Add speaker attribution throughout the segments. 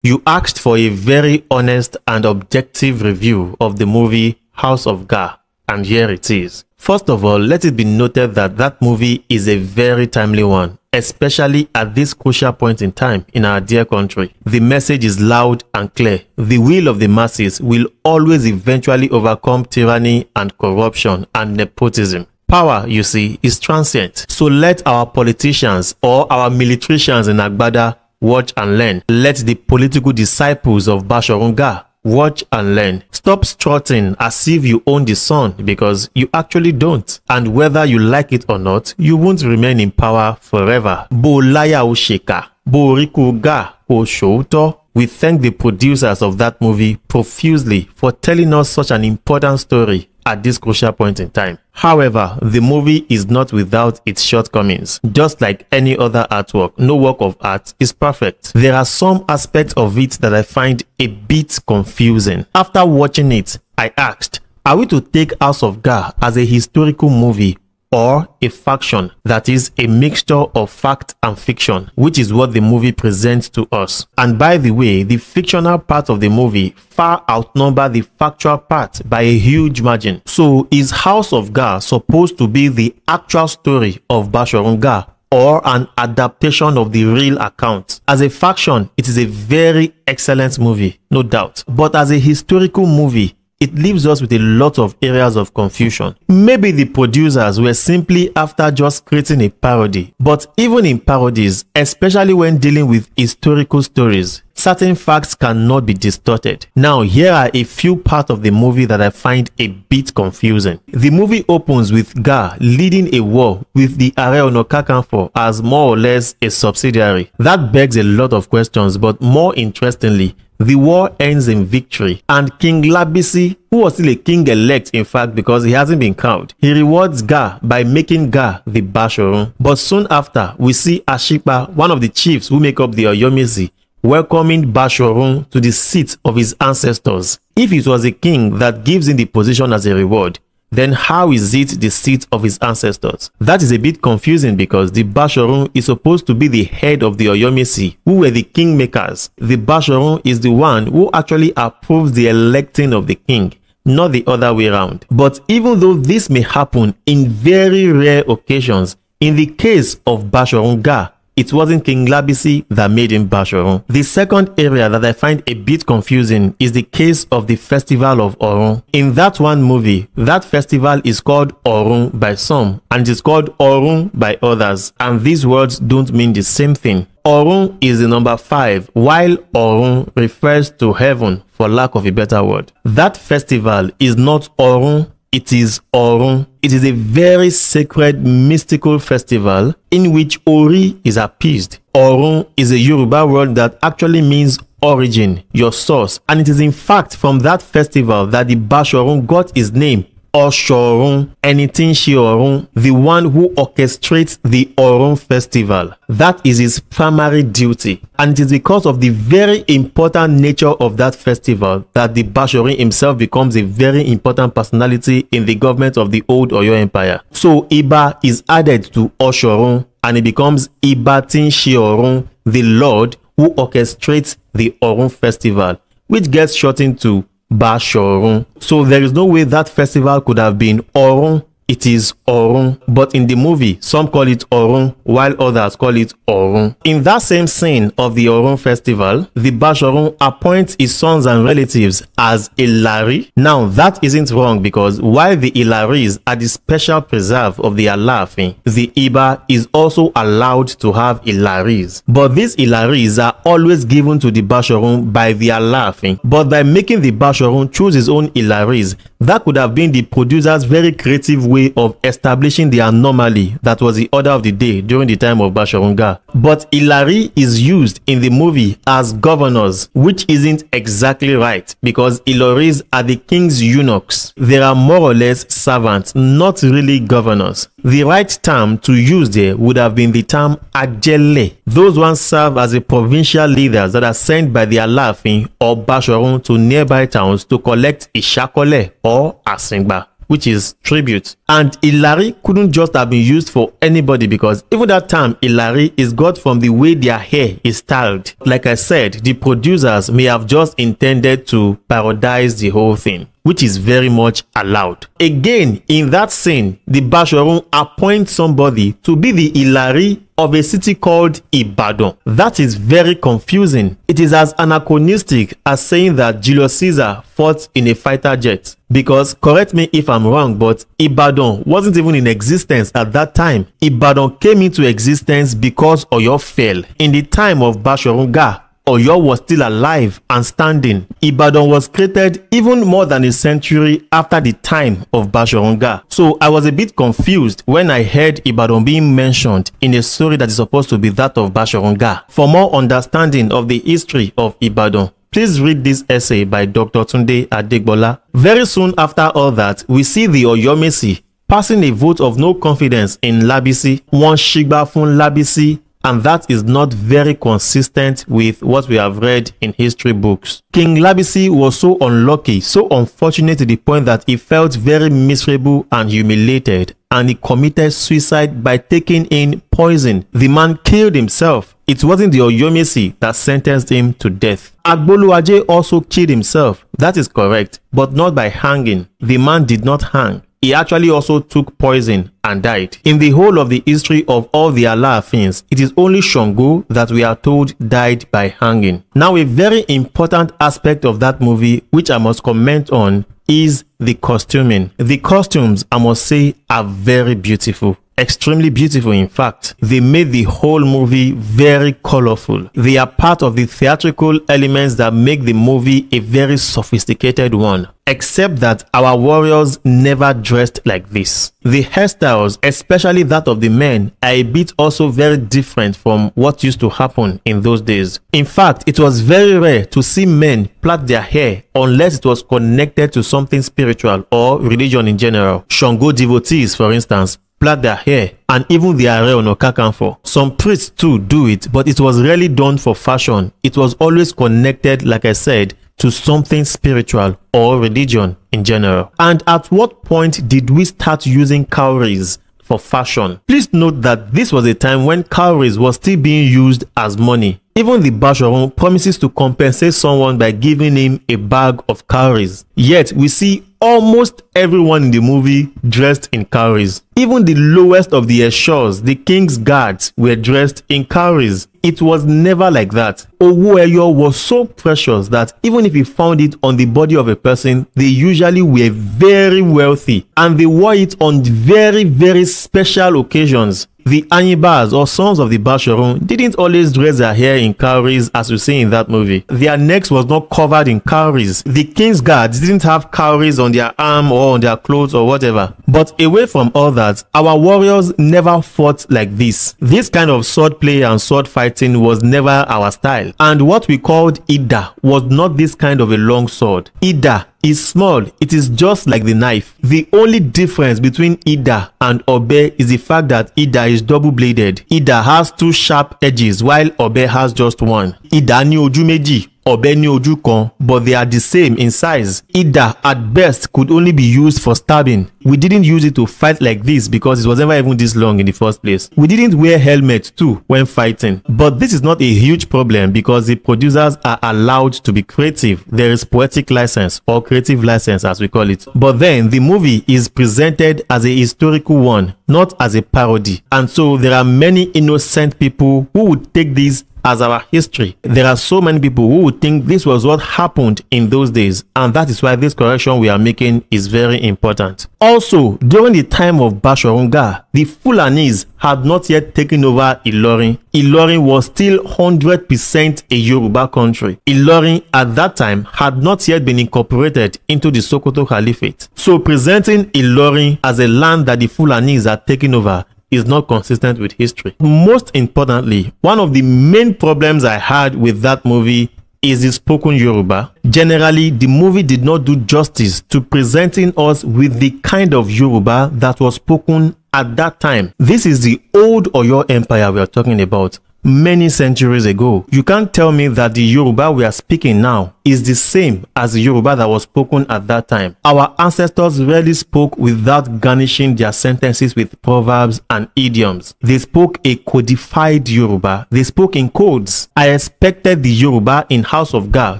Speaker 1: You asked for a very honest and objective review of the movie House of Gar, and here it is. First of all, let it be noted that that movie is a very timely one, especially at this crucial point in time in our dear country. The message is loud and clear. The will of the masses will always eventually overcome tyranny and corruption and nepotism. Power, you see, is transient. So let our politicians or our militarisans in Agbada watch and learn. Let the political disciples of Basharun Gar watch and learn. Stop strutting as if you own the sun, because you actually don't. And whether you like it or not, you won't remain in power forever. Bo laya o sheka, bo riku ga o shouto. We thank the producers of that movie profusely for telling us such an important story at this crucial point in time. However, the movie is not without its shortcomings. Just like any other artwork, no work of art is perfect. There are some aspects of it that I find a bit confusing. After watching it, I asked, are we to take House of Gar as a historical movie or a faction, that is a mixture of fact and fiction, which is what the movie presents to us? And by the way, the fictional part of the movie far outnumber the factual part by a huge margin. So is House of Gar supposed to be the actual story of Basharun Gar, or an adaptation of the real account? As a faction, it is a very excellent movie, no doubt. But as a historical movie, it leaves us with a lot of areas of confusion. Maybe the producers were simply after just creating a parody. But even in parodies, especially when dealing with historical stories, certain facts cannot be distorted. Now, here are a few parts of the movie that I find a bit confusing. The movie opens with Gar leading a war with the Ààrẹ Ọ̀nà Kakanfò as more or less a subsidiary. That begs a lot of questions, but more interestingly, the war ends in victory, and King Labisi, who was still a king-elect in fact because he hasn't been crowned, he rewards Gar by making Gar the Basharun. But soon after, we see Ashipa, one of the chiefs who make up the Oyomesi, welcoming Basharun to the seat of his ancestors. If it was a king that gives him the position as a reward, then how is it the seat of his ancestors? That is a bit confusing because the Basharun is supposed to be the head of the Oyomesi, who were the kingmakers. The Basharun is the one who actually approves the electing of the king, not the other way around. But even though this may happen in very rare occasions, in the case of Basharun Gar, it wasn't King Labisi that made him Basharun. The second area that I find a bit confusing is the case of the Festival of Orun. In that one movie, that festival is called Orun by some and it is called Orun by others, and these words don't mean the same thing. Orun is the number 5, while Orun refers to heaven, for lack of a better word. That festival is not Orun, it is Orun. It is a very sacred, mystical festival in which Ori is appeased. Orun is a Yoruba word that actually means origin, your source. And it is in fact from that festival that the Basharun got his name, Oshorun, Enitinshi Orun, the one who orchestrates the Orun festival. That is his primary duty. And it is because of the very important nature of that festival that the Basharun himself becomes a very important personality in the government of the old Oyo Empire. So Iba is added to Oshorun and it becomes Ibatinshi Orun, the Lord who orchestrates the Orun festival, which gets shortened to Basharun. So there is no way that festival could have been Orun. It is Orun. But in the movie, some call it Orun, while others call it Orun. In that same scene of the Orun festival, the Basharun appoints his sons and relatives as Ilari. Now, that isn't wrong because while the Ilaris are the special preserve of the Alaafin, the Iba is also allowed to have Ilaris. But these Ilaris are always given to the Basharun by the Alaafin. But by making the Basharun choose his own Ilaris, that could have been the producer's very creative way of establishing the anomaly that was the order of the day during the time of Basharun Gar. But Ilari is used in the movie as governors, which isn't exactly right because Iloris are the king's eunuchs. They are more or less servants, not really governors. The right term to use there would have been the term Ajele. Those ones serve as the provincial leaders that are sent by the Alaafin or Basharun to nearby towns to collect Ishakole or Asingba. which is tribute. And Ilari couldn't just have been used for anybody, because even that term Ilari is got from the way their hair is styled. Like I said, the producers may have just intended to parodize the whole thing, which is very much allowed. Again, in that scene, the Basharun appoints somebody to be the Ilari of a city called Ibadan. That is very confusing. It is as anachronistic as saying that Julius Caesar fought in a fighter jet. Because, correct me if I'm wrong, but Ibadan wasn't even in existence at that time. Ibadan came into existence because Oyo fell. In the time of Basharun Gaa, Oyo was still alive and standing. Ibadan was created even more than a century after the time of Basharun Gaa. So I was a bit confused when I heard Ibadan being mentioned in a story that is supposed to be that of Basharun Gaa. For more understanding of the history of Ibadan, please read this essay by Dr. Tunde Adegbola. Very soon after all that, we see the Oyomesi passing a vote of no confidence in Labisi, one Shigba fun Labisi, and that is not very consistent with what we have read in history books. King Labisi was so unlucky, so unfortunate to the point that he felt very miserable and humiliated, and he committed suicide by taking in poison. The man killed himself. It wasn't the Oyomesi that sentenced him to death. Agboluaje also killed himself. That is correct, but not by hanging. The man did not hang. He actually also took poison and died. In the whole of the history of all the Alaafins, it is only Shango that we are told died by hanging. Now, a very important aspect of that movie, which I must comment on, is the costuming. The costumes, I must say, are very beautiful. Extremely beautiful, in fact. They made the whole movie very colorful. They are part of the theatrical elements that make the movie a very sophisticated one. Except that our warriors never dressed like this. The hairstyles, especially that of the men, are a bit also very different from what used to happen in those days. In fact, it was very rare to see men plait their hair unless it was connected to something spiritual or religion in general. Shango devotees, for instance, plait their hair, and even the Are Ona Kakanfo. Some priests too do it, but it was rarely done for fashion. It was always connected, like I said, to something spiritual or religion in general. And at what point did we start using cowries for fashion? Please note that this was a time when cowries was still being used as money. Even the Basharun promises to compensate someone by giving him a bag of cowries. Yet we see almost everyone in the movie dressed in cowries. Even the lowest of the eshors, the king's guards, were dressed in cowries. It was never like that. Owo Eyo was so precious that even if you found it on the body of a person, they usually were very wealthy, and they wore it on very, very special occasions. The Anyibas, or sons of the Basharun, didn't always dress their hair in cowries as you see in that movie. Their necks was not covered in cowries. The king's guards didn't have cowries on their arm or on their clothes or whatever. But away from all that, our warriors never fought like this. This kind of sword play and sword fighting was never our style. And what we called Ida was not this kind of a long sword. Ida is small. It is just like the knife. The only difference between Ida and Obe is the fact that Ida is double-bladed. Ida has two sharp edges while Obe has just one. Ida ni ojú méjì, Obe ni ojú kan, but they are the same in size. Ida at best could only be used for stabbing. We didn't use it to fight like this because it was never even this long in the first place. We didn't wear helmets too when fighting. But this is not a huge problem because the producers are allowed to be creative. There is poetic license or creative license as we call it. But then the movie is presented as a historical one, not as a parody. And so there are many innocent people who would take this as our history. There are so many people who would think this was what happened in those days, and that is why this correction we are making is very important. Also, during the time of Basharun Gaa, the Fulanis had not yet taken over Ilorin. Ilorin was still 100% a Yoruba country. Ilorin at that time had not yet been incorporated into the Sokoto Caliphate. So presenting Ilorin as a land that the Fulanis had taken over is not consistent with history. Most importantly, one of the main problems I had with that movie is the spoken Yoruba. Generally, the movie did not do justice to presenting us with the kind of Yoruba that was spoken at that time. This is the old Oyo Empire we are talking about. many centuries ago. You can't tell me that the Yoruba we are speaking now is the same as the Yoruba that was spoken at that time. Our ancestors rarely spoke without garnishing their sentences with proverbs and idioms. They spoke a codified Yoruba. They spoke in codes. I expected the Yoruba in House of Ga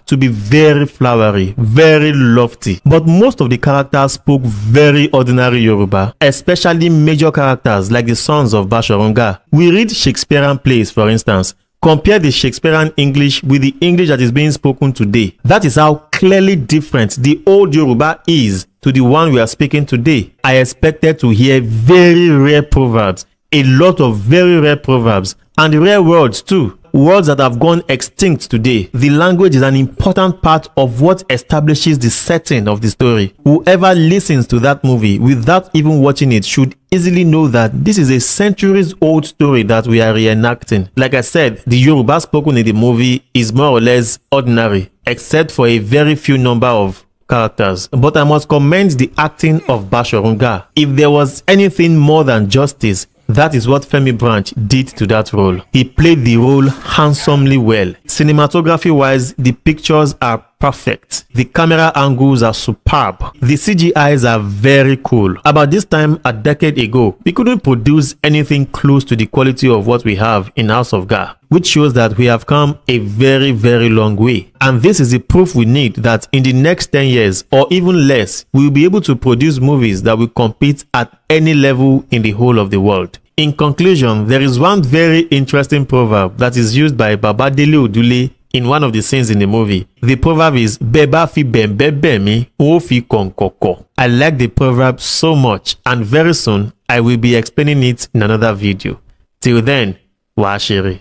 Speaker 1: to be very flowery, very lofty. But most of the characters spoke very ordinary Yoruba, especially major characters like the sons of Basharun Gaa. We read Shakespearean plays, for instance. Compare the Shakespearean English with the English that is being spoken today. That is how clearly different the old Yoruba is to the one we are speaking today. I expected to hear very rare proverbs, a lot of very rare proverbs, and rare words too. Words that have gone extinct today. The language is an important part of what establishes the setting of the story. Whoever listens to that movie without even watching it should easily know that this is a centuries-old story that we are reenacting. Like I said, the Yoruba spoken in the movie is more or less ordinary, except for a very few number of characters. But I must commend the acting of Basharun Gaa. If there was anything more than justice, that is what Femi Branch did to that role. He played the role handsomely well. Cinematography-wise, the pictures are perfect. The camera angles are superb. The CGIs are very cool. About this time a decade ago, we couldn't produce anything close to the quality of what we have in House of Gaa, which shows that we have come a very, very long way. And this is the proof we need that in the next 10 years or even less, we will be able to produce movies that will compete at any level in the whole of the world. In conclusion, there is one very interesting proverb that is used by Babadele Odule in one of the scenes in the movie. The proverb is Beba fi bembe mi, o fi konkoko. I like the proverb so much, and very soon I will be explaining it in another video. Till then, Washiri.